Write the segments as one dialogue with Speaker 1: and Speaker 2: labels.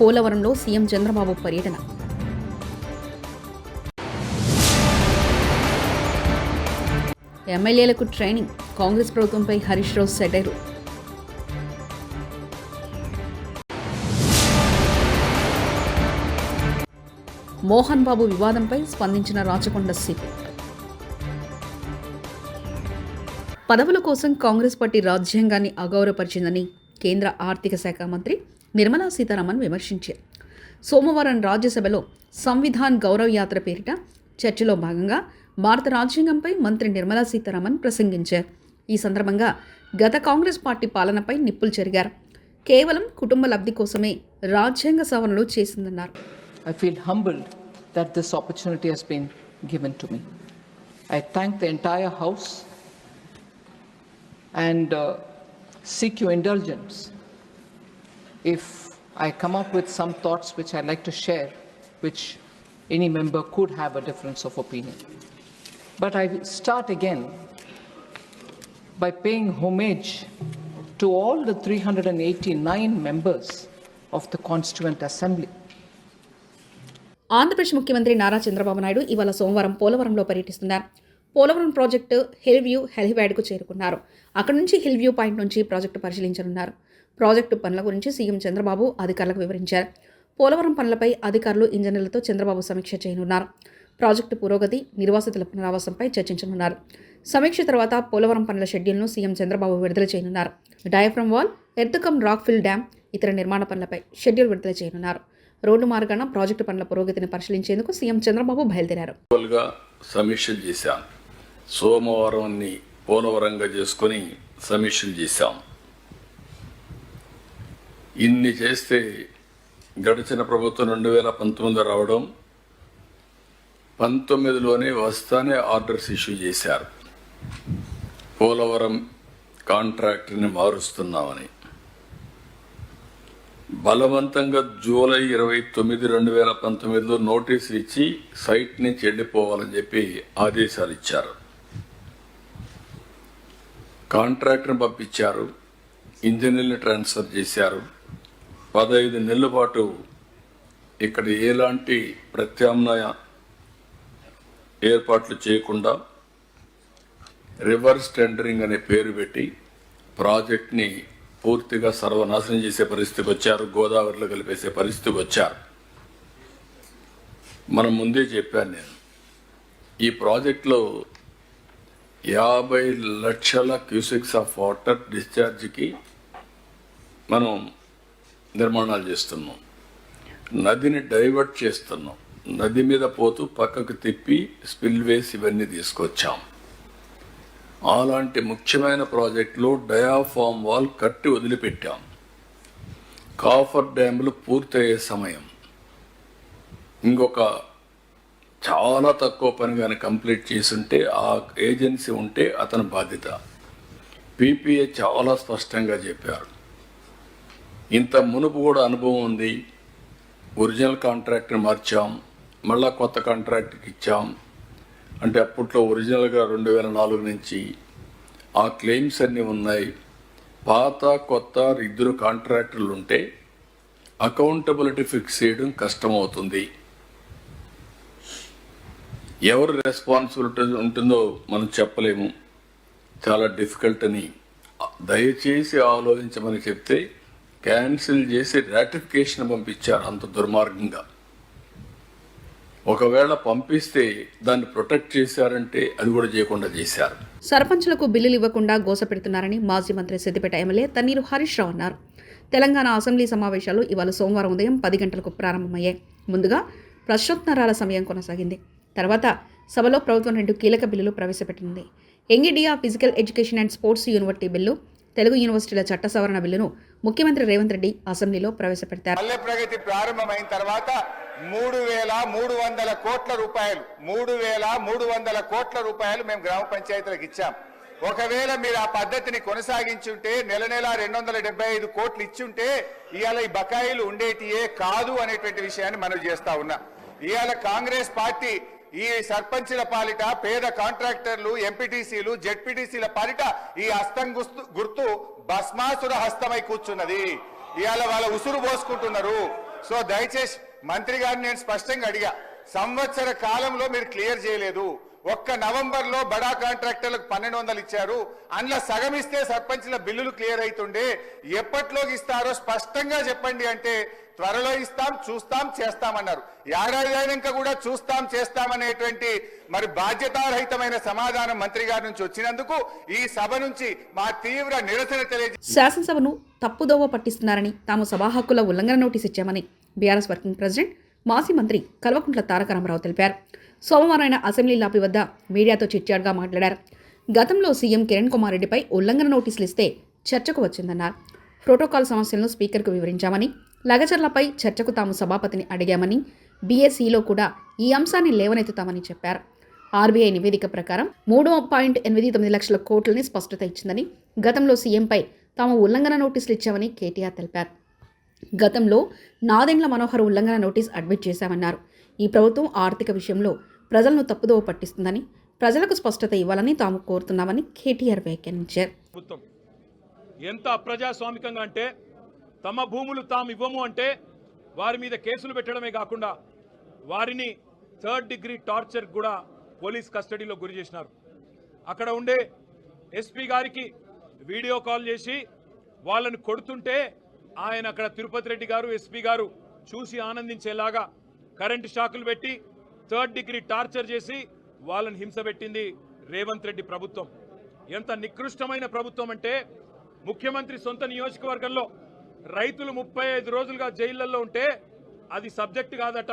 Speaker 1: పోలవరంలో సీఎం చంద్రబాబు పర్యటన. ఎమ్మెల్యేలకు ట్రైనింగ్, కాంగ్రెస్ ప్రభుత్వంపై హరీష్ రావు సెటైరు. మోహన్ బాబు వివాదంపై స్పందించిన రాచకొండ సిపి. పదవుల కోసం కాంగ్రెస్ పార్టీ రాజ్యాంగాన్ని అగౌరవపరిచిందని కేంద్ర ఆర్థిక శాఖ మంత్రి నిర్మలా సీతారామన్ విమర్శించారు. సోమవారం రాజ్యసభలో సంవిధాన్ గౌరవ్ యాత్ర పేరిట చర్చలో భాగంగా భారత రాజ్యాంగంపై మంత్రి నిర్మలా సీతారామన్ ప్రసంగించారు. ఈ సందర్భంగా గత కాంగ్రెస్ పార్టీ పాలనపై నిప్పులు చెరిగారు. కేవలం కుటుంబ లబ్ధి కోసమే రాజ్యాంగ సవరణలు చేసిందన్నారు.
Speaker 2: I feel humbled that this opportunity has been given to me. I thank the entire House and seek your indulgence if I come up with some thoughts which I'd like to share, which any member could have a difference of opinion. But I start again by paying homage to all the 389 members of the Constituent Assembly.
Speaker 1: Andhra Pradesh ముఖ్యమంత్రి నారా చంద్రబాబు నాయుడు ఇవాళ సోమవారం పోలవరంలో పర్యటిస్తున్నారు. Polavaram project hill view హెలిప్యాడ్కు చేరుకున్నారు. అక్కడి నుంచి hill view point నుంచి project పరిశీలించనున్నారు. Project పనుల గురించి సీఎం చంద్రబాబు అధికారులకు వివరించారు. పోలవరం పనులపై అధికారులు, ఇంజనీర్లతో చంద్రబాబు సమీక్ష చేయనున్నారు. ప్రాజెక్టు పురోగతి, నిర్వాసితుల పునరావాసంపై చర్చించనున్నారు. సమీక్ష తర్వాత పోలవరం పనుల షెడ్యూల్ను సీఎం చంద్రబాబు విడుదల చేయనున్నారు. Diaphragm wall, ఎర్త్కమ్ rock fill dam, ఇతర నిర్మాణ పనులపై షెడ్యూల్ విడుదల చేయనున్నారు. రోడ్డు మార్గాన ప్రాజెక్టు పనుల పురోగతిని పరిశీలించేందుకు సీఎం చంద్రబాబు బయలుదేరారు.
Speaker 3: సమీక్షలు చేశాం. సోమవారాన్ని పోలవరంగా చేసుకుని సమీక్షలు చేశాం. ఇన్ని చేస్తే గడిచిన ప్రభుత్వం 2019 రావడం, 19లోనే వస్తానే ఆర్డర్స్ ఇష్యూ చేశారు. పోలవరం కాంట్రాక్టర్ని మారుస్తున్నామని బలవంతంగా జూలై 29, 2019లో నోటీసులు ఇచ్చి సైట్ నుంచి వెళ్ళిపోవాలని చెప్పి ఆదేశాలు ఇచ్చారు. కాంట్రాక్టర్ని పంపించారు, ఇంజనీర్ని ట్రాన్స్ఫర్ చేశారు. 15 నెలల పాటు ఇక్కడ ఎలాంటి ప్రత్యామ్నాయ ఏర్పాట్లు చేయకుండా రివర్స్ టెండరింగ్ అనే పేరు పెట్టి ప్రాజెక్ట్ని పూర్తిగా సర్వనాశనం చేసే పరిస్థితికి వచ్చారు. గోదావరిలో కలిపేసే పరిస్థితికి వచ్చారు. మనం ముందే చెప్పాను నేను, ఈ ప్రాజెక్టులో 50 లక్షల క్యూసెక్స్ ఆఫ్ వాటర్ డిశ్చార్జ్కి మనం నిర్మాణాలు చేస్తున్నాం. నదిని డైవర్ట్ చేస్తున్నాం. నది మీద పోతూ పక్కకు తిప్పి స్పిల్వేస్ ఇవన్నీ తీసుకొచ్చాం. అలాంటి ముఖ్యమైన ప్రాజెక్టులో డయాఫామ్ వాల్ కట్టి వదిలిపెట్టాం. కాఫర్ డ్యాములు పూర్తయ్యే సమయం, ఇంకొక చాలా తక్కువ పని కానీ కంప్లీట్ చేసుంటే ఆ ఏజెన్సీ ఉంటే అతని బాధ్యత. పీపీఏ చాలా స్పష్టంగా చెప్పారు. ఇంత మునుపు కూడా అనుభవం ఉంది. ఒరిజినల్ కాంట్రాక్ట్ని మార్చాం, మళ్ళా కొత్త కాంట్రాక్ట్కి ఇచ్చాం. అంటే అప్పట్లో ఒరిజినల్గా 2004 నుంచి ఆ క్లెయిమ్స్ అన్నీ ఉన్నాయి. పాత కొత్త ఇద్దరు కాంట్రాక్టర్లు ఉంటే అకౌంటబిలిటీ ఫిక్స్ చేయడం కష్టమవుతుంది. ఎవరు రెస్పాన్సిబిలిటీ ఉంటుందో మనం చెప్పలేము, చాలా డిఫికల్ట్ అని దయచేసి ఆలోచించమని చెప్తే క్యాన్సిల్ చేసి రాటిఫికేషన్ పంపించారు. అంత దుర్మార్గంగా. ఒకవేళ పంపిస్తే దాన్ని ప్రొటెక్ట్ చేశారంటే అది కూడా చేయకుండా చేశారు.
Speaker 1: సర్పంచులకు బిల్లులు ఇవ్వకుండా గోస పెడుతున్నారని మాజీ మంత్రి సిద్దిపేట ఎమ్మెల్యే తన్నీరు హరీష్ రావు అన్నారు. తెలంగాణ అసెంబ్లీ సమావేశాలు ఇవాళ సోమవారం ఉదయం 10 గంటలకు ప్రారంభమయ్యాయి. ముందుగా ప్రశ్నోత్తరాల సమయం కొనసాగింది. తర్వాత సభలో ప్రభుత్వం 2 కీలక బిల్లులు ప్రవేశపెట్టింది. ఎంగిడియా physical education and sports university bill, Telugu యూనివర్సిటీల చట్ట సవరణ బిల్లును ముఖ్యమంత్రి రేవంత్ రెడ్డి అసెంబ్లీలో ప్రవేశపెడతారు.
Speaker 4: పల్లె ప్రగతి ప్రారంభమైన తర్వాత 3,300 కోట్ల రూపాయలు 3,300 కోట్ల రూపాయలు మేము గ్రామ పంచాయతీలకు ఇచ్చాం. ఒకవేళ మీరు ఆ పద్ధతిని కొనసాగించుంటే నెల 275 కోట్లు ఇచ్చుంటే ఇవాళ ఈ బకాయిలు ఉండేటియే కాదు అనేటువంటి విషయాన్ని మనం చేస్తా ఉన్నా. ఇవాళ కాంగ్రెస్ పార్టీ ఈ సర్పంచుల పాలిట, పేద కాంట్రాక్టర్లు, ఎంపీటీసీలు, జెడ్పీటీసీల పాలిట ఈ హస్తం గుర్తు భస్మాసుర హస్తమై కూర్చున్నది. ఇవాళ వాళ్ళ ఉసురు పోసుకుంటున్నారు. సో దయచేసి మంత్రి గారిని నేను స్పష్టంగా అడిగా, సంవత్సర కాలంలో మీరు క్లియర్ చేయలేదు. ఒక్క నవంబర్లో బడా కాంట్రాక్టర్లకు 1200 ఇచ్చారు. అందులో సగం ఇస్తే సర్పంచ్ల బిల్లులు క్లియర్ అవుతుండే. ఎప్పట్లోకి ఇస్తారో స్పష్టంగా చెప్పండి అంటే త్వరలో ఇస్తాం, చూస్తాం, చేస్తామన్నారు. ఏడాది అయినాక కూడా చూస్తాం, చేస్తామనేటువంటి మరి బాధ్యతారహితమైన సమాధానం మంత్రి గారి నుంచి వచ్చినందుకు ఈ సభ నుంచి మా తీవ్ర నిరసన
Speaker 1: శాసనసభను తప్పుదోవ పట్టిస్తున్నారని, తాము సభా హక్కుల ఉల్లంఘన నోటీస్ ఇచ్చామని బీఆర్ఎస్ వర్కింగ్ ప్రెసిడెంట్ మాజీ మంత్రి కల్వకుంట్ల తారక రామారావు తెలిపారు. సోమవారం ఆయన అసెంబ్లీ లాబీ వద్ద మీడియాతో చిట్చాట్గా మాట్లాడారు. గతంలో సీఎం కిరణ్ కుమార్ రెడ్డిపై ఉల్లంఘన నోటీసులు ఇస్తే చర్చకు వచ్చిందన్నారు. ప్రోటోకాల్ సమస్యలను స్పీకర్కు వివరించామని, లగచర్లపై చర్చకు తాము సభాపతిని అడిగామని, బీఎస్ఈలో కూడా ఈ అంశాన్ని లేవనెత్తుతామని చెప్పారు. ఆర్బీఐ నివేదిక ప్రకారం 3.89 లక్షల కోట్లని స్పష్టత ఇచ్చిందని, గతంలో సీఎంపై తాము ఉల్లంఘన నోటీసులు ఇచ్చామని కేటీఆర్ తెలిపారు. గతంలో నాదెండ్ల మనోహర్ ఉల్లంఘన నోటీస్ అడ్మిట్ చేశామన్నారు. ఈ ప్రభుత్వం ఆర్థిక విషయంలో ప్రజలను తప్పుదోవ పట్టిస్తుందని, ప్రజలకు స్పష్టత ఇవ్వాలని తాము కోరుతున్నామని కేటీఆర్ వ్యాఖ్యానించారు.
Speaker 5: ఎంత అప్రజాస్వామికంగా అంటే తమ భూములు తాము ఇవ్వము అంటే వారి మీద కేసులు పెట్టడమే కాకుండా వారిని 3rd డిగ్రీ టార్చర్ కూడా పోలీస్ కస్టడీలో గురి చేసినారు. అక్కడ ఉండే ఎస్పీ గారికి వీడియో కాల్ చేసి వాళ్ళని కొడుతుంటే ఆయన అక్కడ తిరుపతి రెడ్డి గారు ఎస్పీ గారు చూసి ఆనందించేలాగా కరెంటు షాకులు పెట్టి 3rd డిగ్రీ టార్చర్ చేసి వాళ్ళని హింస పెట్టింది రేవంత్ రెడ్డి ప్రభుత్వం. ఎంత నికృష్టమైన ప్రభుత్వం అంటే ముఖ్యమంత్రి సొంత నియోజకవర్గంలో రైతులు 35 రోజులుగా జైళ్లలో ఉంటే అది సబ్జెక్ట్ కాదట,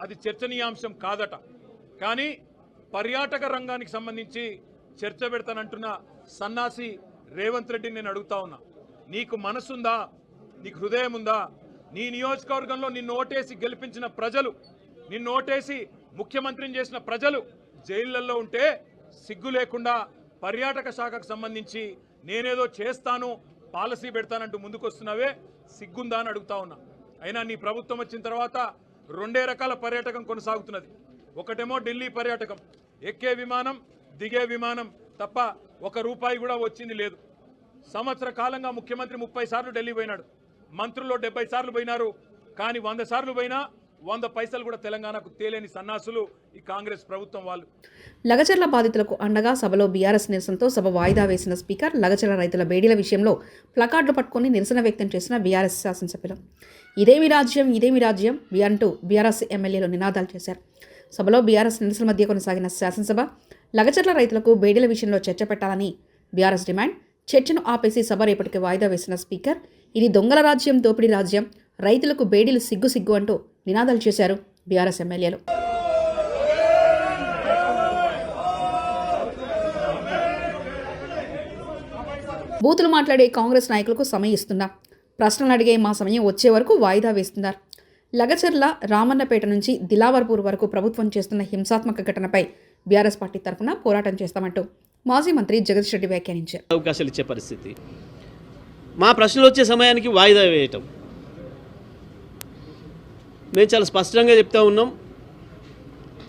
Speaker 5: అది చర్చనీయాంశం కాదట. కానీ పర్యాటక రంగానికి సంబంధించి చర్చ పెడతానంటున్న సన్నాసి రేవంత్ రెడ్డిని నేను అడుగుతా ఉన్నా, నీకు మనసుందా? నీకు హృదయం ఉందా? నీ నియోజకవర్గంలో నిన్ను ఓటేసి గెలిపించిన ప్రజలు, నిన్ను ఓటేసి ముఖ్యమంత్రిని చేసిన ప్రజలు జైళ్లలో ఉంటే సిగ్గు లేకుండా పర్యాటక శాఖకు సంబంధించి నేనేదో చేస్తాను, పాలసీ పెడతానంటూ ముందుకొస్తున్నావే, సిగ్గుందా అని అడుగుతా ఉన్నా. అయినా నీ ప్రభుత్వం వచ్చిన తర్వాత 2 రకాల పర్యాటకం కొనసాగుతున్నది. ఒకటేమో ఢిల్లీ పర్యాటకం, ఎక్కే విమానం దిగే విమానం తప్ప ₹1 కూడా వచ్చింది లేదు. సంవత్సర కాలంగా ముఖ్యమంత్రి 30 సార్లు ఢిల్లీ పోయినాడు, మంత్రుల్లో 70 సార్లు పోయినారు. కానీ 100 సార్లు పోయినా 100 పైసలు కూడా తెలంగాణకు తేలేని సన్నాసులు ఈ కాంగ్రెస్ ప్రభుత్వం వాళ్ళు.
Speaker 1: లగచర్ల బాధితులకు అండగా సభలో బీఆర్ఎస్ నిరసనతో సభ వాయిదా వేసిన స్పీకర్, లగచర్ల రైతుల బేడీల విషయంలో ప్లకార్డులు పట్టుకుని నిరసన వ్యక్తం చేసిన బీఆర్ఎస్ శాసనసభ్యులు ఇదేమి రాజ్యం, ఇదేమి రాజ్యం అంటూ బీఆర్ఎస్ ఎమ్మెల్యేలు నినాదాలు చేశారు. సభలో బీఆర్ఎస్ నిరసన మధ్య కొనసాగిన శాసనసభ లగచర్ల రైతులకు బేడీల విషయంలో చర్చ పెట్టాలని బీఆర్ఎస్ డిమాండ్. చర్చను ఆపేసి సభ రేపటికి వాయిదా వేసిన స్పీకర్, ఇది దొంగల రాజ్యం, దోపిడీ రాజ్యం, రైతులకు బేడీలు సిగ్గు సిగ్గు అంటూ నినాదాలు చేశారు బీఆర్ఎస్ ఎమ్మెల్యేలు. బూతులు మాట్లాడే కాంగ్రెస్ నాయకులకు సమయం ఇస్తున్నా, ప్రశ్నలు అడిగే మా సమయం వచ్చే వరకు వాయిదా వేస్తున్నారు. లగచర్ల, రామన్నపేట నుంచి దిలావర్పూర్ వరకు ప్రభుత్వం చేస్తున్న హింసాత్మక ఘటనపై బీఆర్ఎస్ పార్టీ తరఫున పోరాటం చేస్తామంటూ మాజీ మంత్రి జగదీష్ రెడ్డి వ్యాఖ్యానించారు.
Speaker 6: అవకాశాలు ఇచ్చే పరిస్థితి, మా ప్రశ్నలు వచ్చే సమయానికి వాయిదా వేయటం, మేము చాలా స్పష్టంగా చెప్తా ఉన్నాం.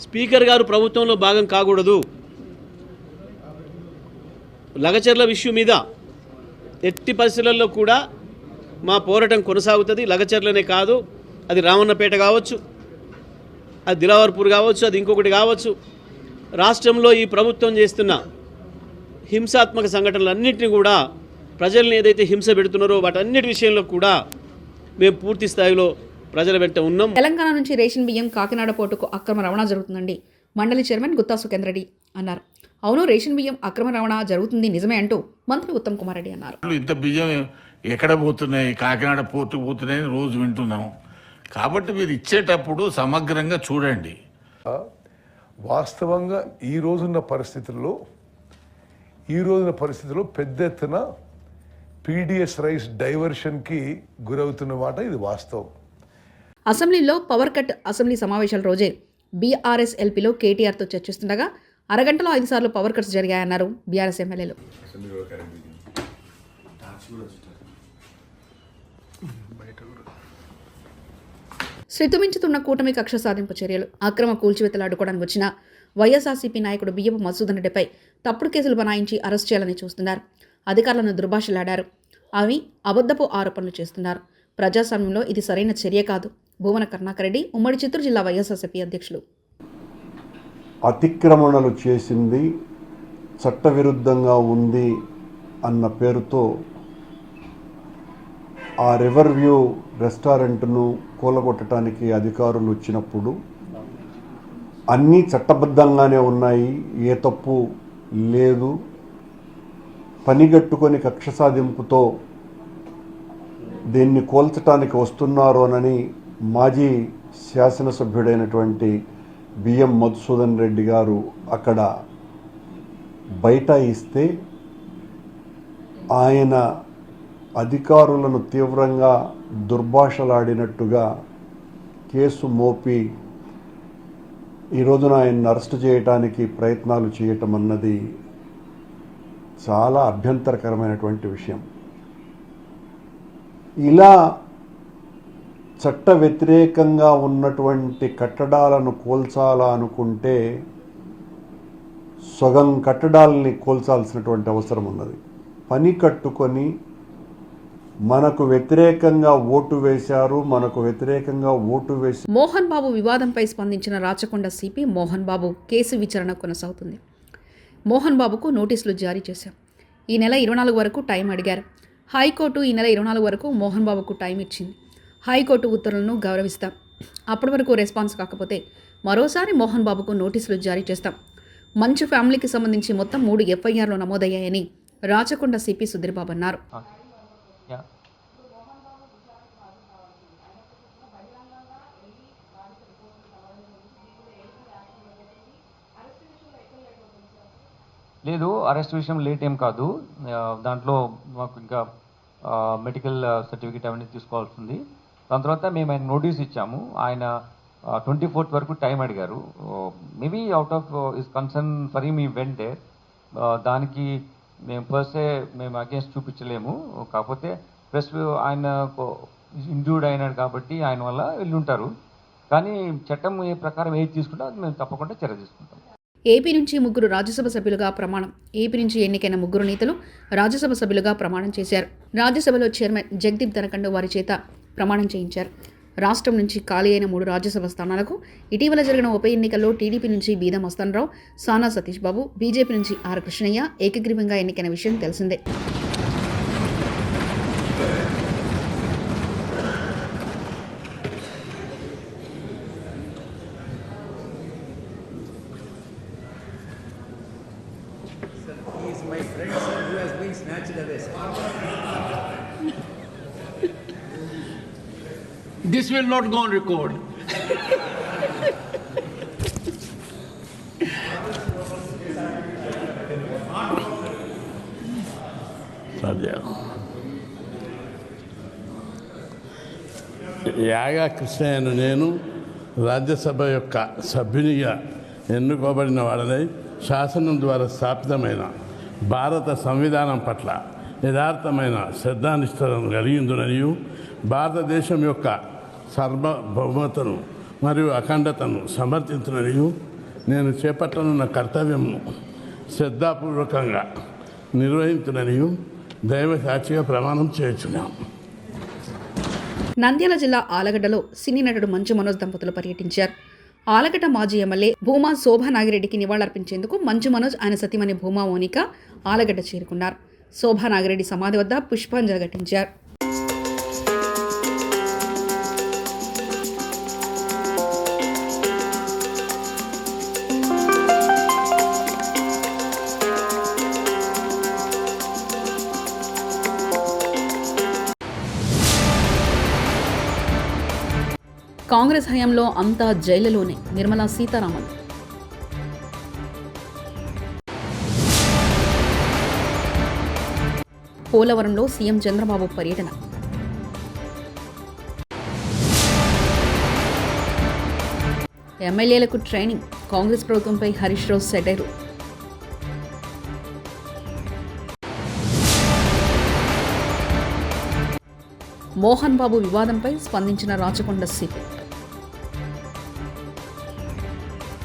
Speaker 6: స్పీకర్ గారు ప్రభుత్వంలో భాగం కాకూడదు. లగచర్ల విషయం మీద ఎట్టి పరిస్థితులలో కూడా మా పోరాటం కొనసాగుతుంది. లగచర్లనే కాదు, అది రామన్నపేట కావచ్చు, అది దిలావర్పూర్ కావచ్చు, అది ఇంకొకటి కావచ్చు. రాష్ట్రంలో ఈ ప్రభుత్వం చేస్తున్న హింసాత్మక సంఘటనలన్నింటినీ కూడా, ప్రజల్ని ఏదైతే హింస పెడుతున్నారో వాటన్నిటి విషయంలో కూడా మేము పూర్తి స్థాయిలో ప్రజల వెంట ఉన్నాం.
Speaker 1: తెలంగాణ నుంచి రేషన్ బియ్యం కాకినాడ పోర్టుకు అక్రమ రవాణా జరుగుతుందండి మండలి చైర్మన్ గుత్తా సుఖేందర్ రెడ్డి అన్నారు. అవును, రేషన్ బియ్యం అక్రమ రవాణా జరుగుతుంది నిజమే అంటూ మంత్రి ఉత్తమ్ కుమార్ రెడ్డి అన్నారు.
Speaker 7: ఇంత బియ్యం ఎక్కడ పోతున్నాయి, కాకినాడ పోర్టు పోతున్నాయని రోజు వింటున్నాం. కాబట్టి మీరు ఇచ్చేటప్పుడు సమగ్రంగా చూడండి.
Speaker 8: వాస్తవంగా ఈ రోజున్న పరిస్థితుల్లో పెద్ద ఎత్తున పీడిఎస్ రైస్ డైవర్షన్కి గురవుతున్న మాట ఇది వాస్తవం.
Speaker 1: అసెంబ్లీలో పవర్ కట్ అసెంబ్లీ సమావేశాల రోజే బీఆర్ఎస్ ఎల్పీలో కేటీఆర్తో చర్చిస్తుండగా అరగంటలో 5 సార్లు పవర్ కట్స్ జరిగాయన్నారు బీఆర్ఎస్ ఎమ్మెల్యేలు. శ్రీతుమించుతున్న కూటమి కక్ష సాధింపు చర్యలు, అక్రమ కూల్చివేతలు అడ్డుకోవడానికి వచ్చిన వైఎస్ఆర్సీపీ నాయకుడు బియ్యపు మధుసూదన్ రెడ్డిపై తప్పుడు కేసులు బనాయించి అరెస్ట్ చేయాలని చూస్తున్నారు. అధికారులను దుర్భాషలాడారు, అవి అబద్ధపు ఆరోపణలు చేస్తున్నారు. ప్రజాస్వామ్యంలో ఇది సరైన చర్య కాదు. భూమన కరుణాకర్ రెడ్డి, ఉమ్మడి చిత్తూరు జిల్లా వైఎస్ఆర్సీపీ అధ్యక్షులు.
Speaker 9: అతిక్రమణలు చేసింది చట్టవిరుద్ధంగా ఉంది అన్న పేరుతో ఆ రివర్ వ్యూ రెస్టారెంట్ను కూలగొట్టడానికి అధికారులు వచ్చినప్పుడు అన్నీ చట్టబద్ధంగానే ఉన్నాయి, ఏ తప్పు లేదు, పనిగట్టుకొని కక్ష సాధింపుతో దీన్ని కోల్చటానికి వస్తున్నారోనని మాజీ శాసనసభ్యుడైనటువంటి బిఎం మధుసూదన్ రెడ్డి గారు అక్కడ బైఠాయిస్తే ఆయన అధికారులను తీవ్రంగా దుర్భాషలాడినట్టుగా కేసు మోపి ఈ రోజున ఆయన్ని అరెస్టు చేయడానికి ప్రయత్నాలు చేయటం అన్నది చాలా అభ్యంతరకరమైనటువంటి విషయం. ఇలా చట్ట వ్యతిరేకంగా ఉన్నటువంటి కట్టడాలను కూల్చాలా అనుకుంటే సగం కట్టడాలని కూల్చాల్సినటువంటి అవసరం ఉన్నది. పని కట్టుకొని మనకు వ్యతిరేకంగా ఓటు వేశారు,
Speaker 1: మోహన్ బాబు వివాదంపై స్పందించిన రాచకొండ సిపి మోహన్ బాబు కేసు విచారణ కొనసాగుతుంది. మోహన్ బాబుకు నోటీసులు జారీ చేశాం. ఈ నెల 24 వరకు టైం అడిగారు. హైకోర్టు ఈ నెల 24 వరకు మోహన్ బాబుకు టైం ఇచ్చింది. హైకోర్టు ఉత్తర్వులను గౌరవిస్తాం. అప్పటి వరకు రెస్పాన్స్ కాకపోతే మరోసారి మోహన్ బాబుకు నోటీసులు జారీ చేస్తాం. మంచు ఫ్యామిలీకి సంబంధించి మొత్తం 3 ఎఫ్ఐఆర్లు నమోదయ్యాయని రాచకొండ సిపి సుధీర్బాబు అన్నారు.
Speaker 10: లేదు, అరెస్ట్ విషయం లేట్ ఏం కాదు. దాంట్లో మాకు ఇంకా మెడికల్ సర్టిఫికేట్ అవన్నీ తీసుకోవాల్సి ఉంది. దాని తర్వాత మేము ఆయన నోటీస్ ఇచ్చాము. ఆయన 24th వరకు టైం అడిగారు. Maybe out of is concern for him ఈ వెంట్ దేర్. దానికి మేము పర్సే మేము అగేన్స్ట్ చూపించలేము. కాకపోతే ప్లస్ ఆయన ఇంజూర్డ్ అయినాడు కాబట్టి ఆయన వల్ల వెళ్ళి ఉంటారు. కానీ చట్టం ఏ ప్రకారం ఏది తీసుకుంటే అది మేము తప్పకుండా చర్య తీసుకుంటాం.
Speaker 1: ఏపీ నుంచి 3 రాజ్యసభ సభ్యులుగా ప్రమాణం. ఏపీ నుంచి ఎన్నికైన 3 నేతలు రాజ్యసభ సభ్యులుగా ప్రమాణం చేశారు. రాజ్యసభలో చైర్మన్ జగదీప్ ధనఖండ్ వారి చేత ప్రమాణం చేయించారు. రాష్ట్రం నుంచి ఖాళీ అయిన 3 రాజ్యసభ స్థానాలకు ఇటీవల జరిగిన ఉప ఎన్నికల్లో టీడీపీ నుంచి బీదా మస్తానరావు, సానా సతీష్ బాబు, బీజేపీ నుంచి ఆర్ కృష్ణయ్య ఏకగ్రీవంగా ఎన్నికైన విషయం తెలిసిందే.
Speaker 6: This will not go on record.
Speaker 11: యాగా కృష్ణయ్యను నేను రాజ్యసభ యొక్క సభ్యునిగా ఎన్నుకోబడిన వాడనై శాసనం ద్వారా స్థాపితమైన భారత సంవిధానం పట్ల యథార్థమైన శ్రద్ధానిష్టలను కలిగిందుననియు భారతదేశం యొక్క సార్వభౌమతను మరియు అఖండతను సమర్థించుననియు నేను చేపట్టనున్న కర్తవ్యంను శ్రద్ధాపూర్వకంగా నిర్వహించుననియు దైవ సాక్షిగా ప్రమాణం చేయుచున్నాం.
Speaker 1: నంద్యాల జిల్లా ఆలగడ్డలో సినీ నటుడు మంచు మనోజ్ దంపతులు పర్యటించారు. ఆలగడ్డ మాజీ ఎమ్మెల్యే భూమా శోభా నాగిరెడ్డికి నివాళులర్పించేందుకు మంచు మనోజ్ ఆయన సతీమణి భూమా మోనిక ఆలగడ్డ చేరుకున్నారు. శోభా నాగిరెడ్డి సమాధి వద్ద పుష్పాంజలి ఘటించారు. కాంగ్రెస్ హయాంలో అంతా జైలులోనే నిర్మలా సీతారామన్. పోలవరంలో సీఎం చంద్రబాబు పర్యటన. ఎమ్మెల్యేలకు ట్రైనింగ్. కాంగ్రెస్ ప్రభుత్వంపై హరీష్ రావు సెటైరు. మోహన్ బాబు వివాదంపై స్పందించిన రాచకొండ సిపి.